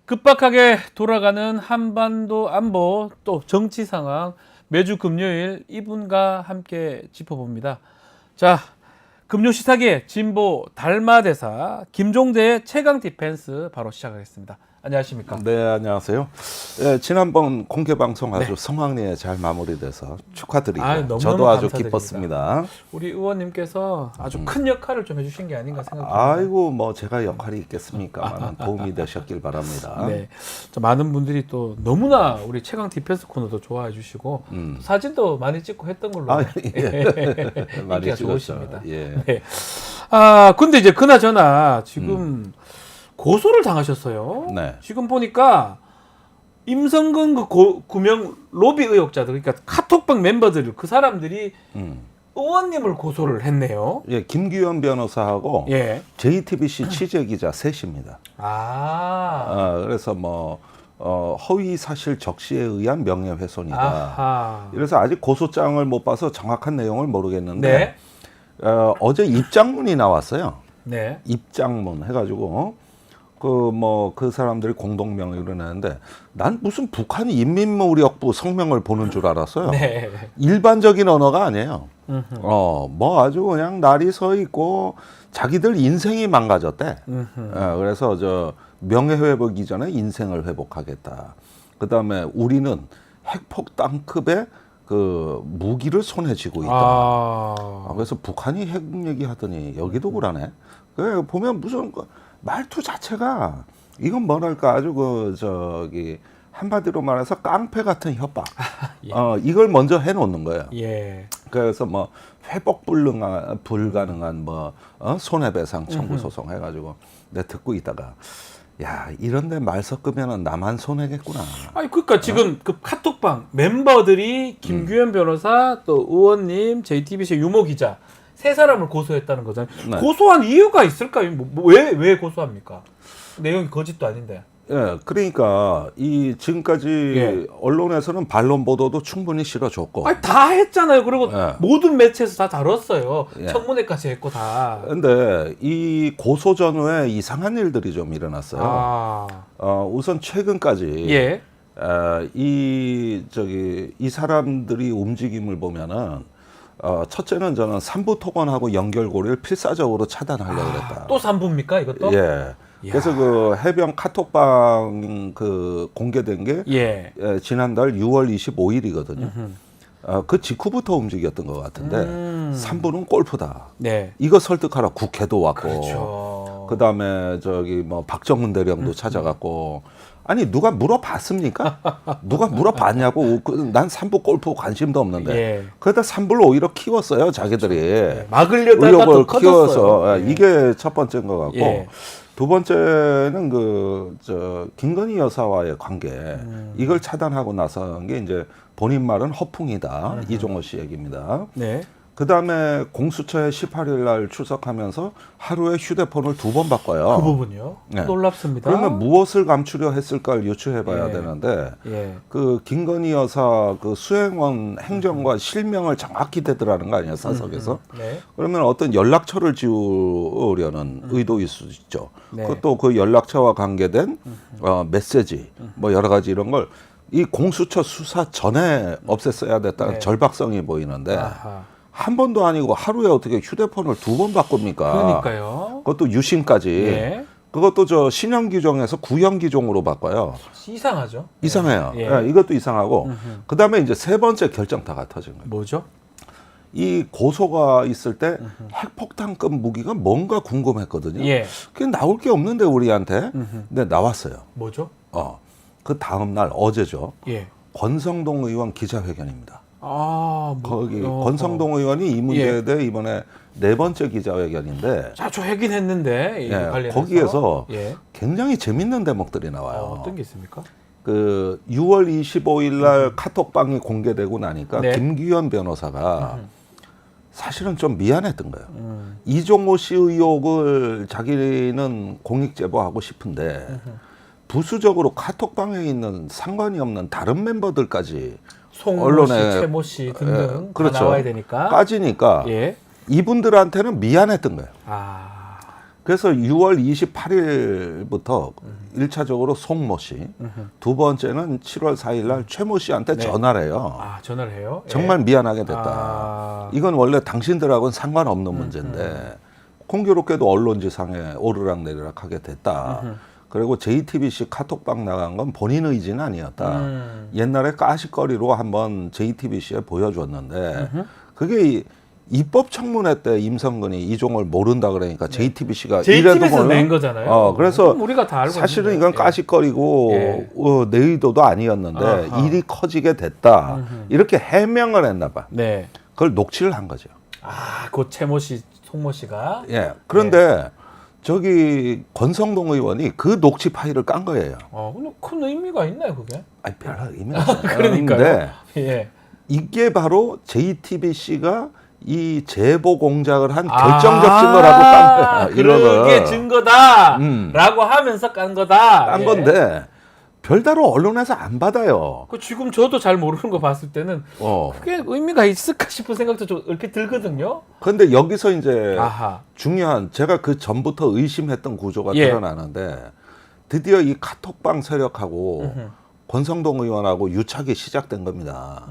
급박하게 돌아가는 한반도 안보 또 정치 상황 매주 금요일 이분과 함께 짚어봅니다. 자, 금요 시사계 진보 달마대사 김종대의 최강 디펜스 바로 시작하겠습니다. 안녕하십니까? 네, 안녕하세요. 예, 지난번 공개 방송 아주 성황리에 잘 마무리돼서 축하드리고 너무너무 저도 아주 감사드립니다. 기뻤습니다. 우리 의원님께서 아주 큰 역할을 좀 해주신 게 아닌가 생각합니다. 아이고 뭐 제가 역할이 있겠습니까만 도움이 되셨길 바랍니다. 네, 많은 분들이 또 너무나 우리 최강 디펜스 코너도 좋아해 주시고 또 사진도 많이 찍고 했던 걸로 많이 인기가 찍었죠. 좋으십니다. 예. 네. 근데 이제 그나저나 지금 고소를 당하셨어요. 네. 지금 보니까 임성근 구명 로비 의혹자들, 그러니까 카톡방 멤버들, 그 사람들이 의원님을 고소를 했네요. 예, 김규현 변호사하고 예. JTBC 취재 기자 셋입니다. 그래서 뭐 허위 사실 적시에 의한 명예훼손이다. 아하. 그래서 아직 고소장을 못 봐서 정확한 내용을 모르겠는데 네. 어제 입장문이 나왔어요. 네. 입장문 해가지고 그 사람들이 공동 명의로 내는데 난 무슨 북한 인민무력부 성명을 보는 줄 알았어요. 네. 일반적인 언어가 아니에요. 뭐 아주 그냥 날이 서 있고 자기들 인생이 망가졌대. 그래서 저 명예회복 이전에 인생을 회복하겠다. 그 다음에 우리는 핵폭탄급의 그 무기를 손에 쥐고 있다. 그래서 북한이 핵 얘기하더니 여기도 그러네. 그래 보면 무슨 말투 자체가 이건 뭐랄까 아주 한마디로 말해서 깡패 같은 협박. 예. 이걸 먼저 해놓는 거예요. 예. 그래서 뭐 회복 불가능한 손해배상 청구 소송 해가지고 내가 듣고 있다가 야 이런데 말 섞으면은 나만 손해겠구나. 그러니까 지금 그 카톡방 멤버들이 김규현 변호사 또 의원님, JTBC 유모 기자 세 사람을 고소했다는 거잖아요. 네. 고소한 이유가 있을까요? 왜 고소합니까? 내용이 거짓도 아닌데. 예, 그러니까 이 지금까지 예. 언론에서는 반론 보도도 충분히 실어줬고. 다 했잖아요. 그리고 예. 모든 매체에서 다 다뤘어요. 예. 청문회까지 했고 다. 근데 이 고소 전후에 이상한 일들이 좀 일어났어요. 우선 최근까지 예. 이 사람들이 움직임을 보면은 첫째는 저는 삼부 토건하고 연결고리를 필사적으로 차단하려고 그랬다. 또 3부입니까 이것도? 예. 그래서 그 해병 카톡방 공개된 게 예. 지난달 6월 25일이거든요. 그 직후부터 움직였던 것 같은데 3부는 골프다. 네. 이거 설득하러 국회도 왔고, 그렇죠. 그다음에 뭐 박정훈 대령도 찾아갔고, 아니 누가 물어봤습니까? 누가 물어봤냐고. 난 3부 골프 관심도 없는데. 예. 그러다 3부를 오히려 키웠어요 자기들이. 예. 막으려다가 의혹을 더 키워서 커졌어요. 이게 첫 번째인 것 같고. 예. 두 번째는 김건희 여사와의 관계 이걸 차단하고 나선 게 이제 본인 말은 허풍이다. 이종호 씨 얘기입니다. 네. 그 다음에 공수처에 18일 날 출석하면서 하루에 휴대폰을 2번 바꿔요. 그 부분이요? 네. 놀랍습니다. 그러면 무엇을 감추려 했을까를 유추해봐야 예. 되는데 예. 그 김건희 여사 그 수행원 행정과 실명을 정확히 대더라는 거 아니에요 사석에서? 네. 그러면 어떤 연락처를 지우려는 의도일 수 있죠. 네. 그것도 그 연락처와 관계된 메시지 뭐 여러 가지 이런 걸 이 공수처 수사 전에 없앴어야 됐다는 네. 절박성이 보이는데 아하. 한 번도 아니고 하루에 어떻게 휴대폰을 2번 바꿉니까? 그러니까요. 그것도 유심까지. 예. 그것도 신형 규정에서 구형 규정으로 바꿔요. 이상하죠. 이상해요. 예. 예, 이것도 이상하고. 그다음에 이제 세 번째 결정타가 터진 거예요. 뭐죠? 이 고소가 있을 때 핵폭탄급 무기가 뭔가 궁금했거든요. 예. 그게 나올 게 없는데 우리한테. 근데 나왔어요. 뭐죠? 그 다음 날 어제죠. 예. 권성동 의원 기자회견입니다. 거기 어허. 권성동 의원이 이 문제에 예. 대해 이번에 4번째 기자회견인데 자주 하긴 했는데 예, 관련해서. 거기에서 예. 굉장히 재밌는 대목들이 나와요. 어떤 게 있습니까? 그 6월 25일 날 카톡방이 공개되고 나니까 네. 김규현 변호사가 사실은 좀 미안했던 거예요. 이종호 씨 의혹을 자기는 공익 제보하고 싶은데 부수적으로 카톡방에 있는 상관이 없는 다른 멤버들까지 송모 씨, 최모 씨 등등 그렇죠. 다 나와야 되니까. 까지니까 예. 이분들한테는 미안했던 거예요. 그래서 6월 28일부터 1차적으로 송모 씨, 두 번째는 7월 4일 날 최모 씨한테 네. 전화를 해요. 아, 전화를 해요? 예. 정말 미안하게 됐다. 아. 이건 원래 당신들하고는 상관없는 문제인데 공교롭게도 언론지상에 오르락내리락 하게 됐다. 그리고 JTBC 카톡방 나간 건 본인 의지는 아니었다. 옛날에 까시거리로 한번 JTBC에 보여줬는데 그게 입법 청문회 때 임성근이 이종을 모른다 그러니까 JTBC가 JTBC에서 낸 거잖아요. 그래서 그럼 우리가 다 알고 사실은 있는데. 이건 까시거리고 예. 내 의도도 아니었는데 아하. 일이 커지게 됐다. 이렇게 해명을 했나 봐. 네. 그걸 녹취를 한 거죠. 아, 그 최모 씨, 송모 씨가. 예. 그런데 저기 권성동 의원이 그 녹취 파일을 깐 거예요. 근데 큰 의미가 있나요, 그게? 아니 별 의미가 없어요. 그러니까요. 그런데 예. 이게 바로 JTBC가 이 제보 공작을 한 결정적 증거라고 깐 거야. 그게 증거다라고 하면서 깐 거다. 깐 예. 건데 별다른 언론에서 안 받아요. 그 지금 저도 잘 모르는 거 봤을 때는 그게 의미가 있을까 싶은 생각도 좀 이렇게 들거든요. 그런데 여기서 이제 아하. 중요한 제가 그 전부터 의심했던 구조가 예. 드러나는데 드디어 이 카톡방 세력하고 권성동 의원하고 유착이 시작된 겁니다.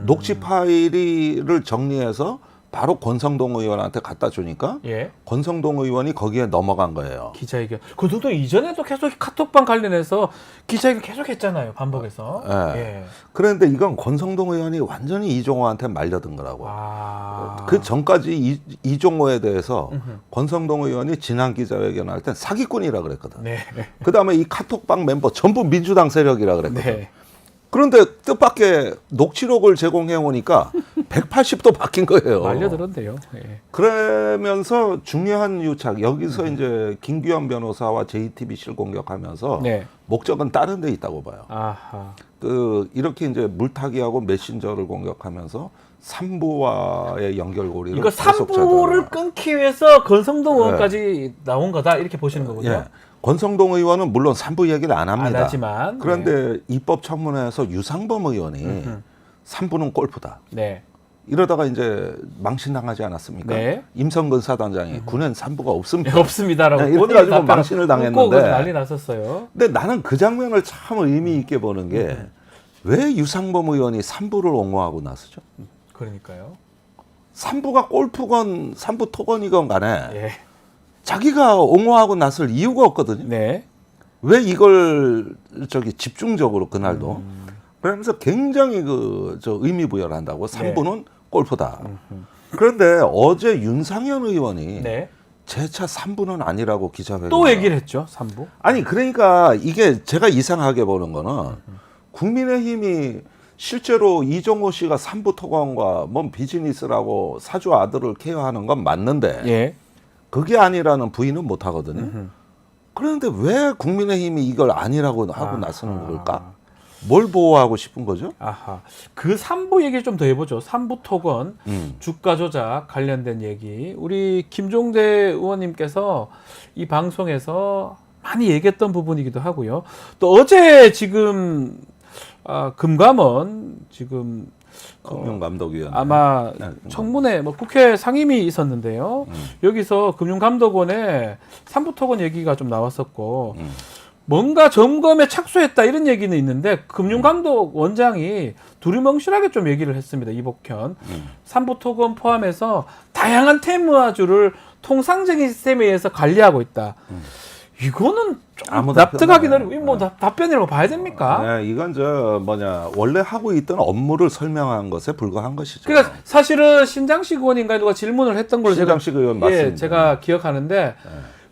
녹취 파일을 정리해서 바로 권성동 의원한테 갖다 주니까 예. 권성동 의원이 거기에 넘어간 거예요. 기자회견. 그것도 이전에도 계속 카톡방 관련해서 기자회견 계속 했잖아요. 반복해서. 예. 예. 그런데 이건 권성동 의원이 완전히 이종호한테 말려든 거라고. 그 전까지 이종호에 대해서 권성동 의원이 지난 기자회견할 땐 사기꾼이라 그랬거든. 네. 그다음에 이 카톡방 멤버 전부 민주당 세력이라 그랬거든. 네. 그런데 뜻밖의 녹취록을 제공해 오니까 180도 바뀐 거예요. 말려들었대요. 예. 그러면서 중요한 유착 여기서 이제 김규현 변호사와 JTBC를 공격하면서 네. 목적은 다른 데 있다고 봐요. 아하. 이렇게 이제 물타기하고 메신저를 공격하면서 삼부와의 연결고리를 이거 계속 3부를 찾아요. 끊기 위해서 권성동 의원까지 나온 거다 이렇게 보시는 거군요. 예. 권성동 의원은 물론 삼부 얘기를 안 합니다. 안 하지만 그런데 입법 청문회에서 유상범 의원이 삼부는 골프다. 네. 이러다가 이제 망신당하지 않았습니까? 네. 임성근 사단장이 군엔 삼부가 없습니다. 네, 없습니다라고 이래 본인이 가지고 답변을 망신을 웃고 당했는데 난리 났었어요. 근데 나는 그 장면을 참 의미 있게 보는 게 왜 유상범 의원이 삼부를 옹호하고 나서죠? 그러니까요. 삼부가 골프건 삼부 토건이건 간에 예. 자기가 옹호하고 나설 이유가 없거든요. 네. 왜 이걸 집중적으로 그날도 그러면서 굉장히 의미 부여를 한다고 삼부는 골프다. 그런데 어제 윤상현 의원이 네. 재차 3부는 아니라고 기자회견 또 얘기를 했죠. 3부. 아니 그러니까 이게 제가 이상하게 보는 거는 국민의힘이 실제로 이종호 씨가 3부 토건과 뭔 비즈니스라고 사주 아들을 케어하는 건 맞는데 예. 그게 아니라는 부인은 못 하거든요. 그런데 왜 국민의힘이 이걸 아니라고 하고 나서는 걸까? 뭘 보호하고 싶은 거죠? 아하. 그 3부 얘기 좀 더 해보죠. 3부 토건, 주가 조작 관련된 얘기. 우리 김종대 의원님께서 이 방송에서 많이 얘기했던 부분이기도 하고요. 또 어제 지금 금감원 지금 금융감독위원회 아마 청문회 국회 상임위 있었는데요. 여기서 금융감독원에 3부 토건 얘기가 좀 나왔었고 뭔가 점검에 착수했다 이런 얘기는 있는데 금융감독 원장이 두리뭉실하게 좀 얘기를 했습니다. 이복현. 3부 토건 포함해서 다양한 테마주를 통상적인 시스템에 의해서 관리하고 있다. 이거는 좀 납득하기는 어려워. 뭐 답변이라고 봐야 됩니까? 네, 이건 원래 하고 있던 업무를 설명한 것에 불과한 것이죠. 그러니까 사실은 신장식 의원인가 누가 질문을 했던 걸로 신장식 의원 맞습니다. 제가 기억하는데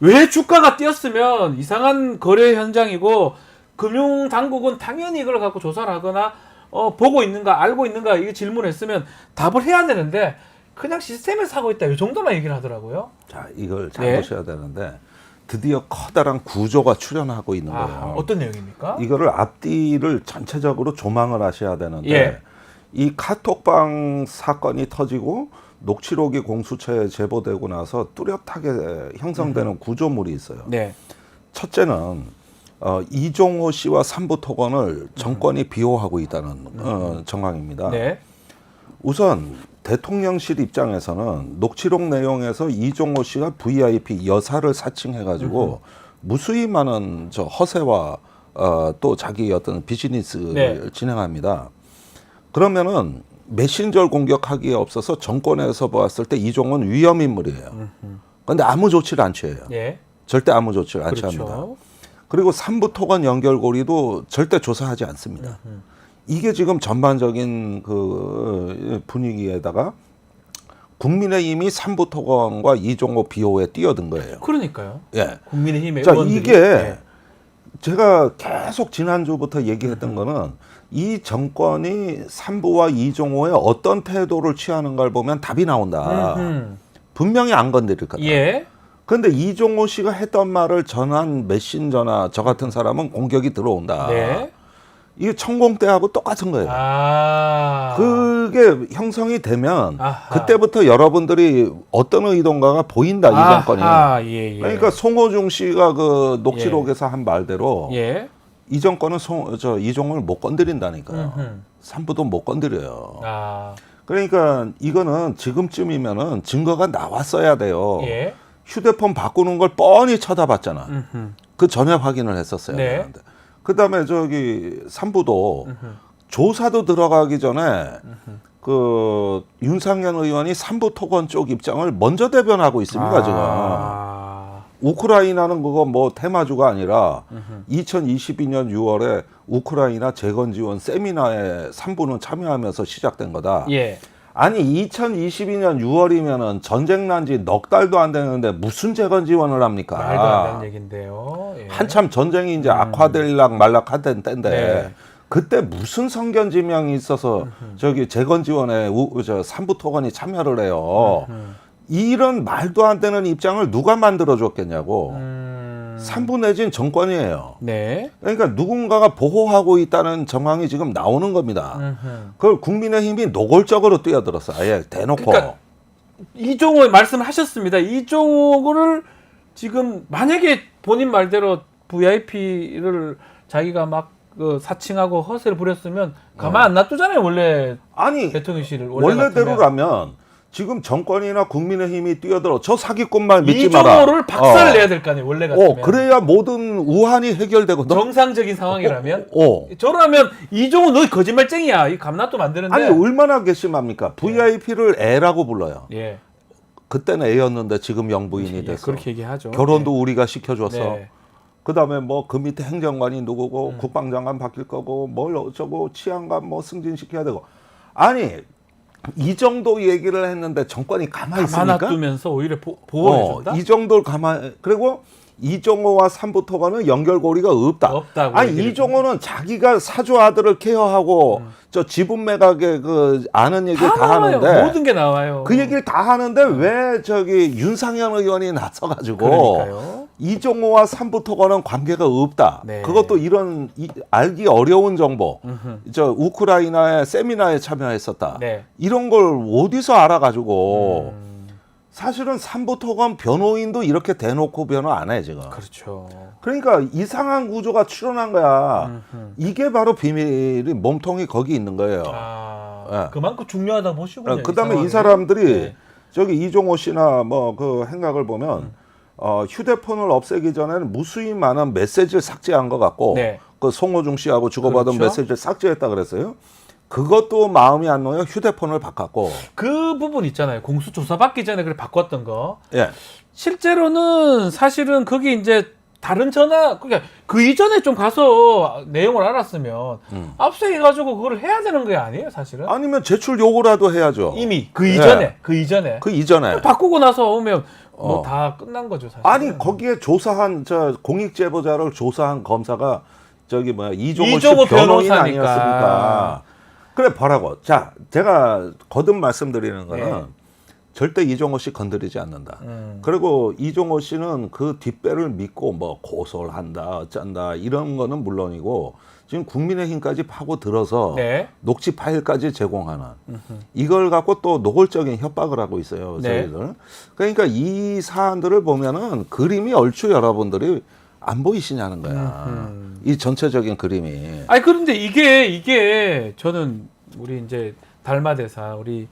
왜 주가가 뛰었으면 이상한 거래 현장이고 금융 당국은 당연히 이걸 갖고 조사를 하거나 보고 있는가 알고 있는가 이게 질문했으면 답을 해야 되는데 그냥 시스템에서 하고 있다 이 정도만 얘기를 하더라고요. 자, 이걸 잘 보셔야 되는데 드디어 커다란 구조가 출현하고 있는 거예요. 어떤 내용입니까? 이거를 앞뒤를 전체적으로 조망을 하셔야 되는데 이 카톡방 사건이 터지고 녹취록이 공수처에 제보되고 나서 뚜렷하게 형성되는 구조물이 있어요. 네. 첫째는 이종호 씨와 삼부 토건을 정권이 비호하고 있다는 정황입니다. 네. 우선 대통령실 입장에서는 녹취록 내용에서 이종호 씨가 VIP 여사를 사칭해가지고 무수히 많은 저 허세와 또 자기 어떤 비즈니스를 네. 진행합니다. 그러면은 메신저를 공격하기에 없어서 정권에서 보았을 때 이종호는 위험 인물이에요. 그런데 아무 조치를 안 취해요. 예. 절대 아무 조치를 안 그렇죠. 취합니다. 그리고 삼부토건 연결고리도 절대 조사하지 않습니다. 이게 지금 전반적인 그 분위기에다가 국민의힘이 삼부토건과 이종호 비호에 뛰어든 거예요. 그러니까요. 예. 국민의힘의 자, 의원들이 이게 예. 제가 계속 지난주부터 얘기했던 거는 이 정권이 삼부와 이종호의 어떤 태도를 취하는가를 보면 답이 나온다. 분명히 안 건드릴 거다. 예. 그런데 이종호 씨가 했던 말을 전한 메신저나 저 같은 사람은 공격이 들어온다. 네. 이게 천공 때하고 똑같은 거예요. 아. 그게 형성이 되면 아하. 그때부터 여러분들이 어떤 의도인가가 보인다, 이 정권이. 아하, 예, 예. 그러니까 송호중 씨가 그 녹취록에서 한 말대로 예. 이 정권은 이종호를 못 건드린다니까요. 음흠. 삼부도 못 건드려요. 아. 그러니까 이거는 지금쯤이면은 증거가 나왔어야 돼요. 예. 휴대폰 바꾸는 걸 뻔히 쳐다봤잖아. 음흠. 그 전에 확인을 했었어야 네. 되는데. 그다음에 저기 삼부도 조사도 들어가기 전에 그 윤상현 의원이 삼부 토건 쪽 입장을 먼저 대변하고 있습니다. 지금 우크라이나는 그거 뭐 테마주가 아니라 2022년 6월에 우크라이나 재건 지원 세미나에 삼부는 참여하면서 시작된 거다. 예. 아니 2022년 6월이면은 전쟁 난 지 넉 달도 안 되는데 무슨 재건 지원을 합니까? 말도 안 되는 얘긴데요. 예. 한참 전쟁이 이제 악화될락 말락하던 때인데 네. 그때 무슨 성견 지명이 있어서 저기 재건 지원에 저 삼부토건이 참여를 해요. 이런 말도 안 되는 입장을 누가 만들어 줬겠냐고. 삼부 내진 정권이에요. 네. 그러니까 누군가가 보호하고 있다는 정황이 지금 나오는 겁니다. 그걸 국민의힘이 노골적으로 뛰어들었어. 아예 대놓고. 그러니까 이종호 말씀하셨습니다. 이종호를 지금 만약에 본인 말대로 VIP를 자기가 막 그 사칭하고 허세를 부렸으면 가만 안 놔두잖아요. 원래 아니 대통령실을 원래대로라면 지금 정권이나 국민의힘이 뛰어들어 저 사기꾼만 믿지 마라. 이종호를 박살 내야 될 거 아니에요. 원래 같으면. 그래야 모든 우한이 해결되거든. 정상적인 상황이라면. 어. 저라면 이종호 너 거짓말쟁이야. 이 감나도 만드는데. 아니 얼마나 괘씸합니까? VIP를 애라고 불러요. 예. 그때는 애였는데 지금 영부인이 예, 됐어. 그렇게 얘기하죠. 결혼도 우리가 시켜줬어. 네. 그다음에 뭐 그 밑에 행정관이 누구고 국방장관 바뀔 거고 뭘 어쩌고 치안관 뭐 승진시켜야 되고. 아니 이 정도 얘기를 했는데 정권이 가만히 있으니까 놔두면서 오히려 보호해준다. 이 정도를 그리고 이종호와 삼부토건은 연결고리가 없다. 없다고 아니 얘기를 이종호는 자기가 사주 아들을 케어하고 저 지분 매각에 그 아는 얘기를 다 나와요. 하는데 모든 게 나와요. 그 얘기를 다 하는데 왜 저기 윤상현 의원이 나서가지고 그러니까요. 이종호와 삼부토건은 관계가 없다. 네. 그것도 이런 알기 어려운 정보. 저 우크라이나의 세미나에 참여했었다. 네. 이런 걸 어디서 알아가지고 사실은 삼부토건 변호인도 이렇게 대놓고 변호 안 해 지금. 그렇죠. 그러니까 이상한 구조가 출현한 거야. 이게 바로 비밀이 몸통이 거기 있는 거예요. 예. 그만큼 중요하다 보시군요. 그다음에 이 사람들이 저기 이종호 씨나 뭐 그 행각을 보면 휴대폰을 없애기 전에는 무수히 많은 메시지를 삭제한 것 같고 네. 그 송호중 씨하고 주고받은 그렇죠. 메시지를 삭제했다 그랬어요. 그것도 마음이 안 놓여 휴대폰을 바꿨고. 그 부분 있잖아요. 공수조사 받기 전에 그래 바꿨던 거. 예. 실제로는 사실은 그게 이제 다른 전화 그러니까 그 이전에 좀 가서 내용을 알았으면 압수해가지고 그걸 해야 되는 게 아니에요, 사실은. 아니면 제출 요구라도 해야죠. 이미 그 이전에 그 이전에 그 이전에. 바꾸고 나서 오면 뭐 다 끝난 거죠, 사실. 아니 거기에 조사한 저 공익 제보자를 조사한 검사가 저기 뭐야 이종호 씨 이종호 변호인 변호사니까. 아니었습니까? 그래 보라고. 자, 제가 거듭 말씀드리는 거는 네. 절대 이종호 씨 건드리지 않는다. 그리고 이종호 씨는 그 뒷배를 믿고 뭐 고소를 한다, 어쩐다 이런 거는 물론이고 지금 국민의힘까지 파고 들어서 네. 녹취 파일까지 제공하는 이걸 갖고 또 노골적인 협박을 하고 있어요. 네. 저희들. 그러니까 이 사안들을 보면은 그림이 얼추 여러분들이 안 보이시냐는 거야. 이 전체적인 그림이. 아니 그런데 이게 저는 우리 이제 달마대사 우리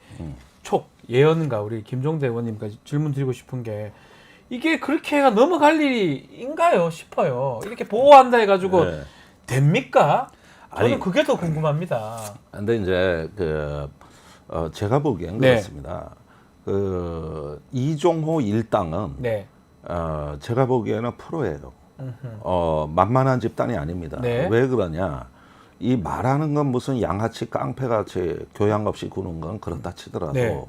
촉 예언가 우리 김종대 의원님까지 질문 드리고 싶은 게 이게 그렇게 넘어갈 일인가요 싶어요. 이렇게 보호한다 해가지고 네. 됩니까? 저는 아니, 그게 더 궁금합니다. 근데 이제 제가 보기엔 네. 그렇습니다. 이종호 일당은 네. 제가 보기에는 프로예요. 만만한 집단이 아닙니다. 네. 왜 그러냐? 이 말하는 건 무슨 양아치 깡패같이 교양 없이 구는 건 그렇다 치더라도 네.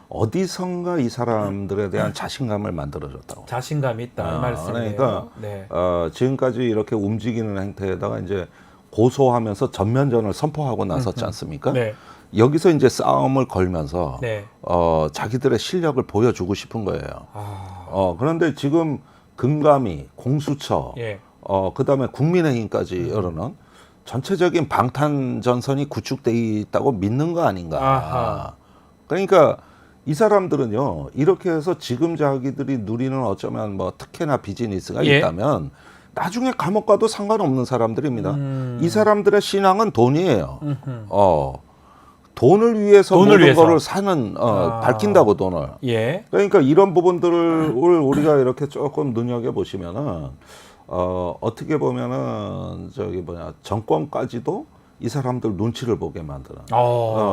어디선가 이 사람들에 대한 자신감을 만들어줬다고. 자신감이 있다 이 말씀이에요. 그러니까 네. 지금까지 이렇게 움직이는 행태에다가 이제 고소하면서 전면전을 선포하고 나섰지 않습니까? 네. 여기서 이제 싸움을 걸면서 네. 자기들의 실력을 보여주고 싶은 거예요. 그런데 지금 금감위, 공수처, 예. 그다음에 국민의힘까지 이르는 전체적인 방탄전선이 구축돼 있다고 믿는 거 아닌가. 아하. 그러니까 이 사람들은요 이렇게 해서 지금 자기들이 누리는 어쩌면 뭐 특혜나 비즈니스가 예. 있다면 나중에 감옥 가도 상관없는 사람들입니다. 이 사람들의 신앙은 돈이에요. 돈을 위해서 돈을 모든 위해서. 거를 사는 밝힌다고 돈을. 예. 그러니까 이런 부분들을 우리가 이렇게 조금 눈여겨 보시면은 어떻게 보면은 정권까지도 이 사람들 눈치를 보게 만드는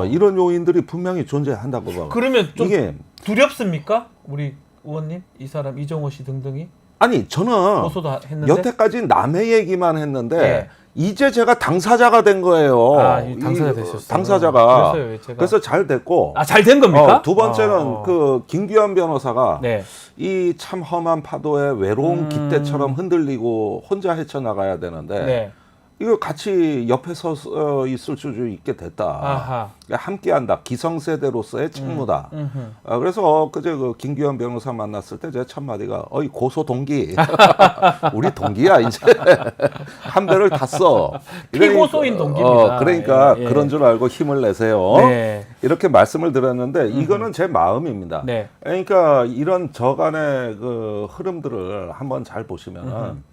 이런 요인들이 분명히 존재한다고 봐요. 그러면 좀 이게 두렵습니까? 우리 의원님, 이 사람 이정호 씨 등등이 아니 저는 고소도 했는데 여태까지 남의 얘기만 했는데 예. 이제 제가 당사자가 된 거예요. 이 당사자 되셨어요. 당사자가. 그래서요, 제가. 그래서 잘 됐고. 잘 된 겁니까? 두 번째는 김규현 변호사가 네. 이 참 험한 파도에 외로운 깃대처럼 흔들리고 혼자 헤쳐나가야 되는데 네. 이거 같이 옆에 서 있을 수 있게 됐다. 아하. 함께한다. 기성세대로서의 책무다. 그래서 그제 김규현 변호사 만났을 때 제 첫마디가 어이 고소 동기. 우리 동기야 이제. 한 배를 탔어. 피고소인 동기입니다. 그러니까 예. 그런 줄 알고 힘을 내세요. 네. 이렇게 말씀을 드렸는데 이거는 제 마음입니다. 네. 그러니까 이런 저간의 그 흐름들을 한번 잘 보시면은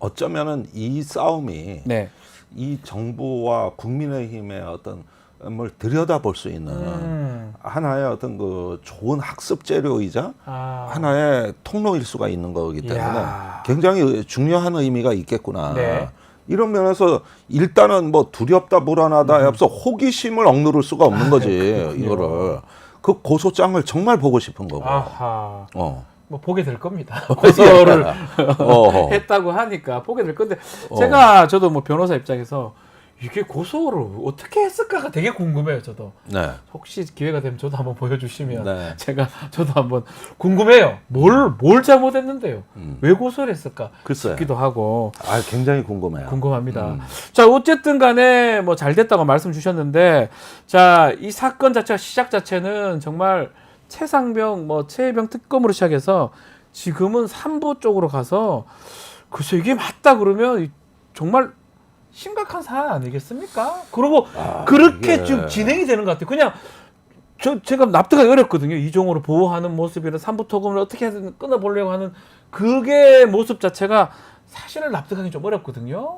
어쩌면은 이 싸움이 네. 이 정부와 국민의힘의 어떤 뭘 들여다볼 수 있는 하나의 어떤 그 좋은 학습 재료이자 하나의 통로일 수가 있는 거기 때문에 이야. 굉장히 중요한 의미가 있겠구나. 네. 이런 면에서 일단은 뭐 두렵다 불안하다 앞서 호기심을 억누를 수가 없는 거지. 이거를 그 고소장을 정말 보고 싶은 거고. 아하. 뭐 보게 될 겁니다. 예. 고소를 했다고 하니까 보게 될 건데 저도 뭐 변호사 입장에서 이게 고소를 어떻게 했을까가 되게 궁금해요. 저도 네. 혹시 기회가 되면 저도 한번 보여주시면 네. 저도 한번 궁금해요. 뭘 잘못했는데요? 왜 고소를 했을까 글쎄. 싶기도 하고 굉장히 궁금해요. 궁금합니다. 자, 어쨌든 간에 뭐 잘 됐다고 말씀 주셨는데 자, 이 사건 자체가 시작 자체는 정말 최상병, 최혜병 특검으로 시작해서 지금은 3부 쪽으로 가서 글쎄 이게 맞다 그러면 정말 심각한 사안 아니겠습니까? 그리고 그렇게 이게... 좀 진행이 되는 것 같아요. 그냥 제가 납득하기 어렵거든요. 이종호를 보호하는 모습이나 3부 특검을 어떻게 해서 끊어보려고 하는 그게 모습 자체가 사실은 납득하기 좀 어렵거든요.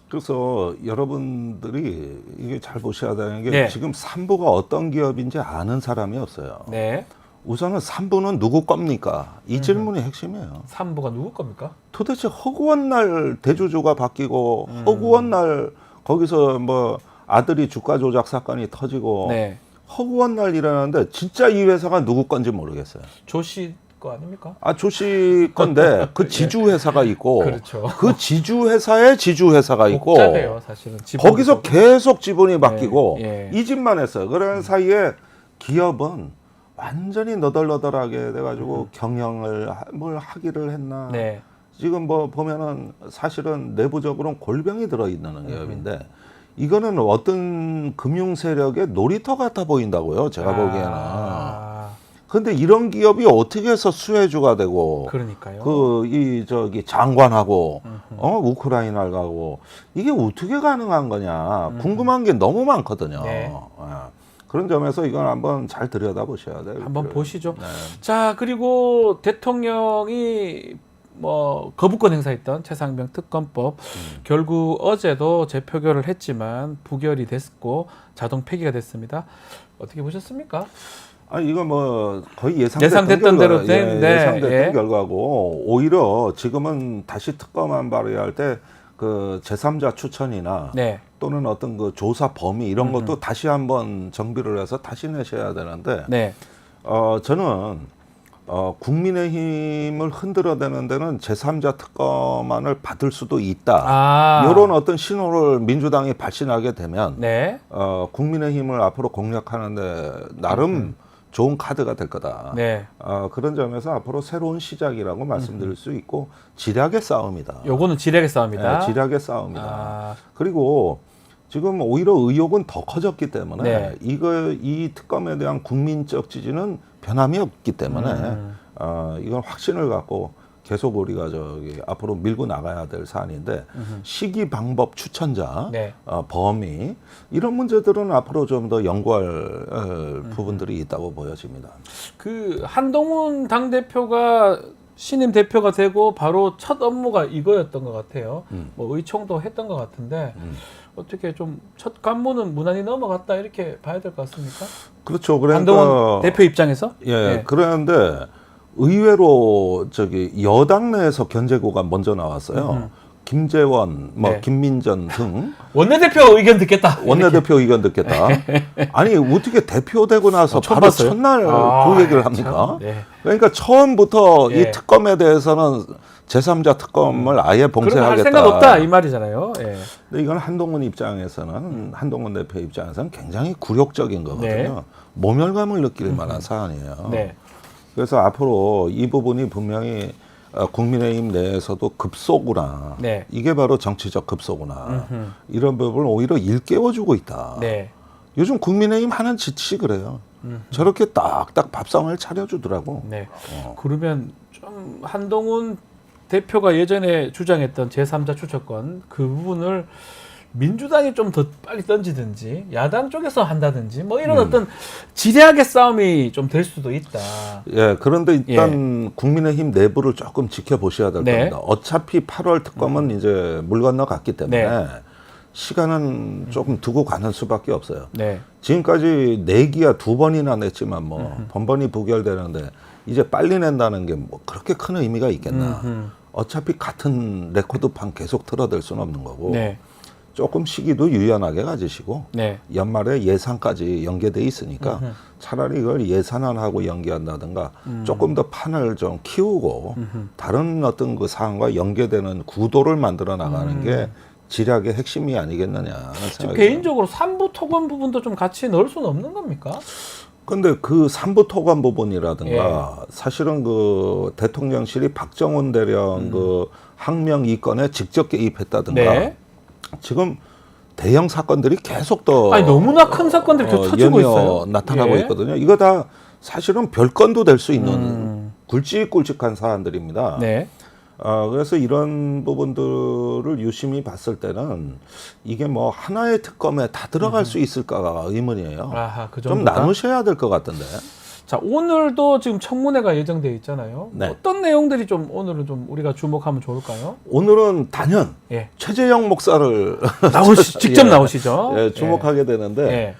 그래서 여러분들이 이게 잘 보셔야 되는 게 네. 지금 3부가 어떤 기업인지 아는 사람이 없어요. 네. 우선은 3부는 누구 겁니까? 이 질문이 핵심이에요. 3부가 누구 겁니까? 도대체 허구한 날 대주주가 바뀌고 허구한 날 거기서 뭐 아들이 주가 조작 사건이 터지고 네. 허구한 날 일어나는데 진짜 이 회사가 누구 건지 모르겠어요. 조씨 거 아닙니까? 조씨 건데 그 지주 회사가 있고 그렇죠. 그 지주 회사에 지주 회사가 있고 복잡해요, 사실은. 거기서 계속 지분이 바뀌고 예. 이 집만 했어요. 그런 사이에 기업은 완전히 너덜너덜하게 돼가지고 경영을 뭘 하기를 했나. 네. 지금 뭐 보면은 사실은 내부적으로는 골병이 들어있는 기업인데 이거는 어떤 금융 세력의 놀이터 같아 보인다고요. 제가 보기에는. 근데 이런 기업이 어떻게 해서 수혜주가 되고 그러니까요. 장관하고 우크라이나를 가고 이게 어떻게 가능한 거냐 궁금한 게 너무 많거든요. 네. 그런 점에서 이건 한번 잘 들여다 보셔야 돼요. 한번 보시죠. 네. 자, 그리고 대통령이 뭐 거부권 행사했던 최상병 특검법 결국 어제도 재표결을 했지만 부결이 됐고 자동 폐기가 됐습니다. 어떻게 보셨습니까? 이거 뭐 거의 예상됐던 대로 된, 네, 예상됐던 결과고 오히려 지금은 다시 특검안 발의할 때 그 제3자 추천이나 네. 또는 어떤 그 조사 범위 이런 것도 다시 한번 정비를 해서 다시 내셔야 되는데 네. 저는 국민의힘을 흔들어대는 데는 제3자 특검안을 받을 수도 있다. 이런 어떤 신호를 민주당이 발신하게 되면 네. 국민의힘을 앞으로 공략하는데 나름 좋은 카드가 될 거다. 네. 그런 점에서 앞으로 새로운 시작이라고 말씀드릴 수 있고 지략의 싸움이다. 요거는 지략의 싸움이다. 네, 지략의 싸움이다. 그리고 지금 오히려 의혹은 더 커졌기 때문에 네. 이 특검에 대한 국민적 지지는 변함이 없기 때문에 이건 확신을 갖고 계속 우리가 앞으로 밀고 나가야 될 사안인데 시기 방법 추천자 네. 범위 이런 문제들은 앞으로 좀 더 연구할 부분들이 있다고 보여집니다. 그 한동훈 당대표가 신임 대표가 되고 바로 첫 업무가 이거였던 것 같아요. 뭐 의총도 했던 것 같은데 어떻게 좀 첫 관문은 무난히 넘어갔다 이렇게 봐야 될 것 같습니까? 그렇죠. 그러니까 한동훈 대표 입장에서? 예. 네. 그런데 의외로 여당 내에서 견제구가 먼저 나왔어요. 김재원, 네. 김민전 등 원내대표 의견 듣겠다. 원내대표 의견 듣겠다. 아니 어떻게 대표 되고 나서 처음 바로 봤어요? 첫날 그 얘기를 합니까? 참, 네. 그러니까 처음부터 예. 이 특검에 대해서는 제3자 특검을 아예 그럼 할 봉쇄하겠다. 생각 없다 이 말이잖아요. 예. 근데 이건 한동훈 입장에서는 한동훈 대표 입장에서는 굉장히 굴욕적인 거거든요. 네. 모멸감을 느낄 만한 사안이에요. 네. 그래서 앞으로 이 부분이 분명히 국민의힘 내에서도 급소구나. 네. 이게 바로 정치적 급소구나. 이런 부분을 오히려 일깨워주고 있다. 네. 요즘 국민의힘 하는 짓이 그래요. 저렇게 딱딱 밥상을 차려주더라고. 네. 그러면 좀 한동훈 대표가 예전에 주장했던 제3자 추천권 그 부분을 민주당이 좀 더 빨리 던지든지 야당 쪽에서 한다든지 뭐 이런 어떤 지략의 싸움이 좀 될 수도 있다. 예, 그런데 일단 국민의힘 내부를 조금 지켜보셔야 될 네. 겁니다. 어차피 8월 특검은 이제 물 건너갔기 때문에 네. 시간은 조금 두고 가는 수밖에 없어요. 네. 지금까지 내기야 2번이나 냈지만 뭐 번번이 부결되는데 이제 빨리 낸다는 게 뭐 그렇게 큰 의미가 있겠나. 어차피 같은 레코드판 계속 틀어댈 수는 없는 거고 네. 조금 시기도 유연하게 가지시고 네. 연말에 예산까지 연계돼 있으니까 차라리 이걸 예산안하고 연계한다든가 조금 더 판을 좀 키우고 다른 어떤 그 사안과 연계되는 구도를 만들어 나가는 게 지략의 핵심이 아니겠느냐 하는 지금 생각이 개인적으로 삼부 토건 부분도 좀 같이 넣을 수는 없는 겁니까? 근데 그 삼부 토관 부분이라든가 사실은 그 대통령실이 박정훈 대령 그 항명 이건에 직접 개입했다든가 네. 지금 대형 사건들이 계속 더 아니 너무나 큰 사건들이 계속 터지고 연이어 있어요. 나타나고 예. 있거든요. 이거 다 사실은 별건도 될 수 있는 굵직굵직한 사안들입니다. 네. 그래서 이런 부분들을 유심히 봤을 때는 이게 뭐 하나의 특검에 다 들어갈 수 있을까가 의문이에요. 아하, 그 좀 정도다? 나누셔야 될 것 같은데. 자, 오늘도 지금 청문회가 예정되어 있잖아요. 네. 어떤 내용들이 좀 오늘은 좀 우리가 주목하면 좋을까요? 오늘은 단연 예. 최재형 목사를 직접 예, 나오시죠? 예, 주목하게 되는데 예.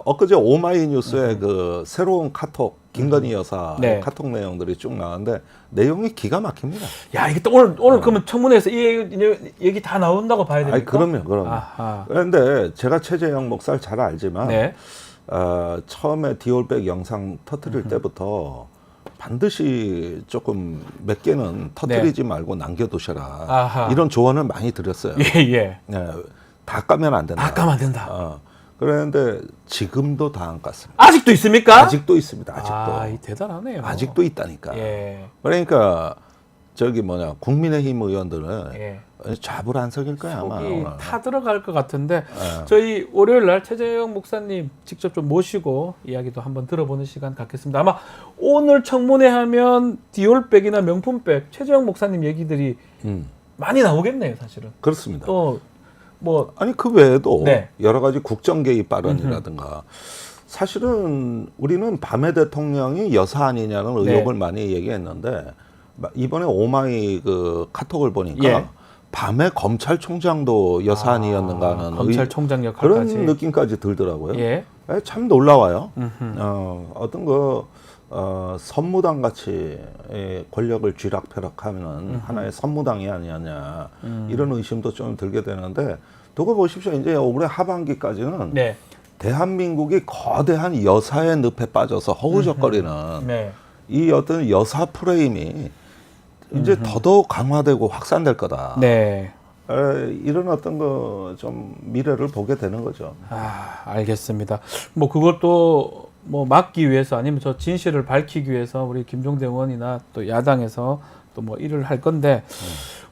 엊그제 오마이뉴스에 그 새로운 카톡 김건희 여사 네. 카톡 내용들이 쭉 나왔는데 내용이 기가 막힙니다. 야, 이게 또 오늘 그러면 청문회에서 이 얘기 다 나온다고 봐야 됩니까? 아니 그럼요. 아하. 그런데 제가 최재형 목사를 잘 알지만 네. 처음에 디올백 영상 터뜨릴 때부터 반드시 조금 몇 개는 터뜨리지 말고 남겨두셔라. 아하. 이런 조언을 많이 드렸어요. 예. 네, 다 까면 안 된다. 다 까면 안 된다. 그런데 지금도 다 안 깠습니다. 아직도 있습니까? 아직도 있습니다. 아직도. 이 대단하네요. 아직도 있다니까. 예. 그러니까 국민의힘 의원들은 예. 좌불안석일 거야 아마. 속이 타 들어갈 것 같은데 저희 월요일 날 최재형 목사님 직접 좀 모시고 이야기도 한번 들어보는 시간 갖겠습니다. 아마 오늘 청문회 하면 디올백이나 명품백 최재형 목사님 얘기들이 많이 나오겠네요, 사실은. 그렇습니다. 또 뭐 아니 그 외에도 네. 여러 가지 국정 개입 발언이라든가 사실은 우리는 밤의 대통령이 여사 아니냐는 의혹을 많이 얘기했는데 이번에 오마이 그 카톡을 보니까 예. 밤에 검찰총장도 여사안이었는가 하는 검찰총장 그런 역할까지. 느낌까지 들더라고요. 예. 참 놀라워요. 음흠. 어떤 선무당 같이 권력을 쥐락펴락하면 하나의 선무당이 아니었냐 이런 의심도 좀 들게 되는데 두고 보십시오. 이제 올해 하반기까지는 네. 대한민국이 거대한 여사의 늪에 빠져서 허우적거리는 네. 이 어떤 여사 프레임이 이제 더더욱 강화되고 확산될 거다. 네. 이런 어떤 거 좀 미래를 보게 되는 거죠. 알겠습니다. 뭐 그것도 뭐 막기 위해서 아니면 저 진실을 밝히기 위해서 우리 김종대 의원이나 또 야당에서 또 뭐 일을 할 건데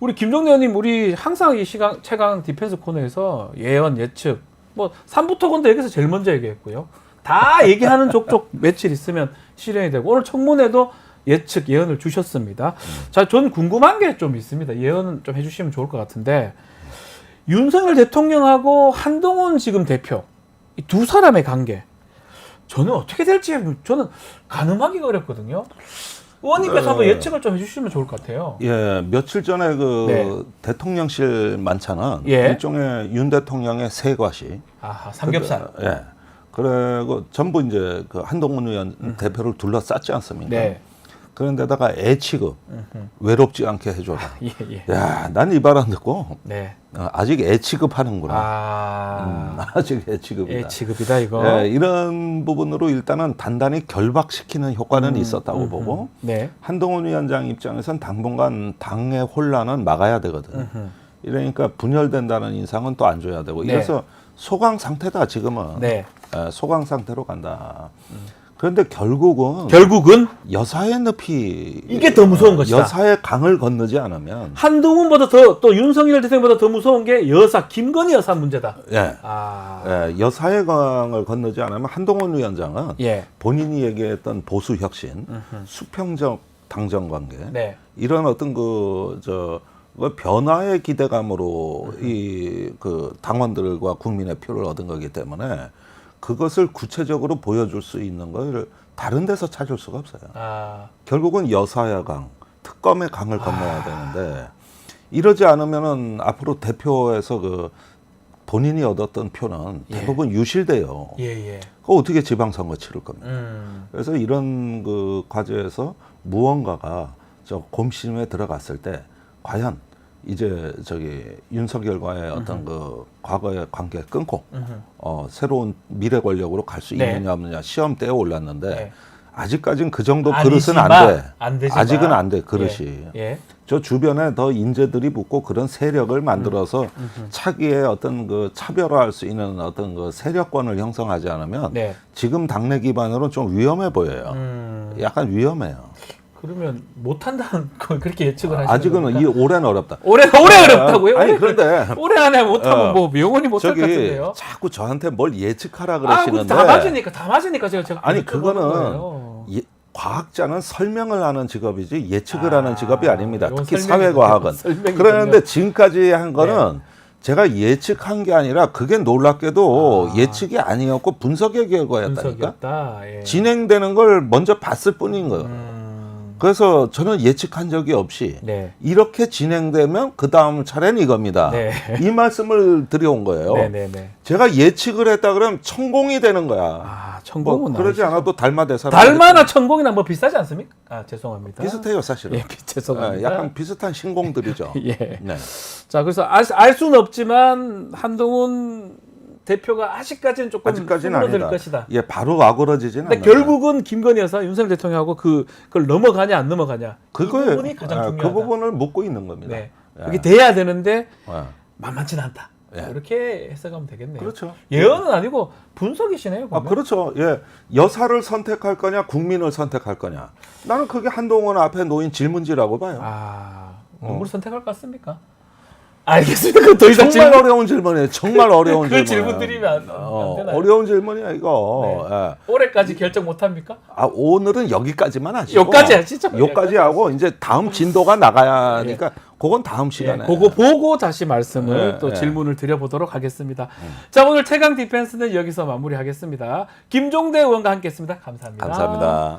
우리 김종대 의원님 우리 항상 이 시간 최강 디펜스 코너에서 예언 예측 뭐 3부 토건도 여기서 제일 먼저 얘기했고요. 다 얘기하는 족족 며칠 있으면 실현이 되고 오늘 청문회도 예측 예언을 주셨습니다. 자, 전 궁금한 게 좀 있습니다. 예언 좀 해주시면 좋을 것 같은데 윤석열 대통령하고 한동훈 지금 대표 이 두 사람의 관계 저는 어떻게 될지 저는 가늠하기가 어렵거든요. 의원님께서 한번 예측을 좀 해주시면 좋을 것 같아요. 예, 며칠 전에 그 네. 대통령실 만찬은 예. 일종의 윤 대통령의 세과시. 아하, 삼겹살. 예. 그리고 전부 이제 그 한동훈 의원 대표를 둘러쌌지 않습니까? 네. 그런데다가 애 취급, 외롭지 않게 해줘라. 예, 예. 야, 난 이 말 안 듣고 네. 아직 애 취급하는구나. 아직 애 취급이다. 애 취급이다 이거. 예, 이런 부분으로 일단은 단단히 결박시키는 효과는 있었다고 보고 네. 한동훈 위원장 입장에선 당분간 당의 혼란은 막아야 되거든. 이러니까 분열된다는 인상은 또 안 줘야 되고 네. 이래서 소강 상태다 지금은. 네. 예, 소강 상태로 간다. 그런데 결국은 여사의 늪이 이게 더 무서운 것이다. 여사의 강을 건너지 않으면 한동훈보다 또 윤석열 대통령보다 더 무서운 게 여사 김건희 여사 문제다. 예. 아. 예, 여사의 강을 건너지 않으면 한동훈 위원장은 예. 본인이 얘기했던 보수 혁신, 수평적 당정 관계 네. 이런 어떤 그 변화의 기대감으로 이 그 당원들과 국민의 표를 얻은 거기 때문에 그것을 구체적으로 보여줄 수 있는 걸 다른 데서 찾을 수가 없어요. 결국은 여사의 강, 특검의 강을 건너야 되는데 이러지 않으면은 앞으로 대표에서 그 본인이 얻었던 표는 대부분 유실돼요. 예. 그거 어떻게 지방선거 치를 겁니까? 그래서 이런 그 과제에서 무언가가 저 곰심에 들어갔을 때 과연 이제 윤석열과의 어떤 그 과거의 관계 끊고 새로운 미래 권력으로 갈 수 네. 있느냐 없느냐 시험대에 올랐는데 네. 아직까지는 그 정도 아니지만, 그릇은 안 돼. 안 되지만. 아직은 안 돼 그릇이. 예. 저 주변에 더 인재들이 붙고 그런 세력을 만들어서 차기의 어떤 그 차별화할 수 있는 어떤 그 세력권을 형성하지 않으면 네. 지금 당내 기반으로는 좀 위험해 보여요. 약간 위험해요. 그러면 못한다는 걸 그렇게 예측을 하시는 아직은 겁니까? 이 올해는 어렵다. 올해 어렵다고요? 아니 그런데 올해 안에 못하면 뭐 영원히 못할 것 저기 같은데요. 자꾸 저한테 뭘 예측하라 그거 그러시는데 다 맞으니까 제가 아니 여쭤보는 그거는 거예요. 과학자는 설명을 하는 직업이지 예측을 하는 직업이 아닙니다. 이건 특히 설명이군요. 사회과학은. 설명이군요. 그런데 지금까지 한 거는 제가 예측한 게 아니라 그게 놀랍게도 예측이 아니었고 분석의 결과였다니까. 분석이었다. 예. 진행되는 걸 먼저 봤을 뿐인 거예요. 그래서 저는 예측한 적이 없이 네. 이렇게 진행되면 그 다음 차례는 이겁니다. 네. 이 말씀을 드려온 거예요. 네네네. 제가 예측을 했다 그러면 천공이 되는 거야. 천공은 뭐 그러지 않아도 달마대사. 달마나 천공이나 뭐 비싸지 않습니까? 죄송합니다. 비슷해요 사실은. 예, 죄송합니다. 약간 비슷한 신공들이죠. 예. 네. 자, 그래서 알 수는 없지만 한동훈 대표가 아직까지는 조금 아직까지는 흐물어들 아니다. 것이다. 예, 바로 와그러지지는 근데 않아요. 결국은 김건희 여사, 윤석열 대통령하고 그걸 넘어가냐 안 넘어가냐 이 부분이 가장 중요하다. 그 부분을 묻고 있는 겁니다. 네. 예. 그게 돼야 되는데 예. 만만치는 않다. 예. 이렇게 해석하면 되겠네요. 그렇죠. 예언은 아니고 분석이시네요. 아, 그렇죠. 예. 여사를 선택할 거냐, 국민을 선택할 거냐. 나는 그게 한동훈 앞에 놓인 질문지라고 봐요. 누구를 선택할 것 같습니까? 알겠습니다. 그 더 이상 정말 어려운 질문이에요. 정말 어려운 질문. 그 질문 드리면 안 되나요? 어려운 질문이야 이거. 네. 예. 올해까지 결정 못 합니까? 오늘은 여기까지만 하시고. 여기까지 하시죠. 여기까지 하고 이제 다음 진도가 나가야 하니까 그건 다음 시간에. 그거 보고 다시 말씀을 네, 또 네. 질문을 드려보도록 하겠습니다. 자, 오늘 최강 디펜스는 여기서 마무리하겠습니다. 김종대 의원과 함께했습니다. 감사합니다. 감사합니다.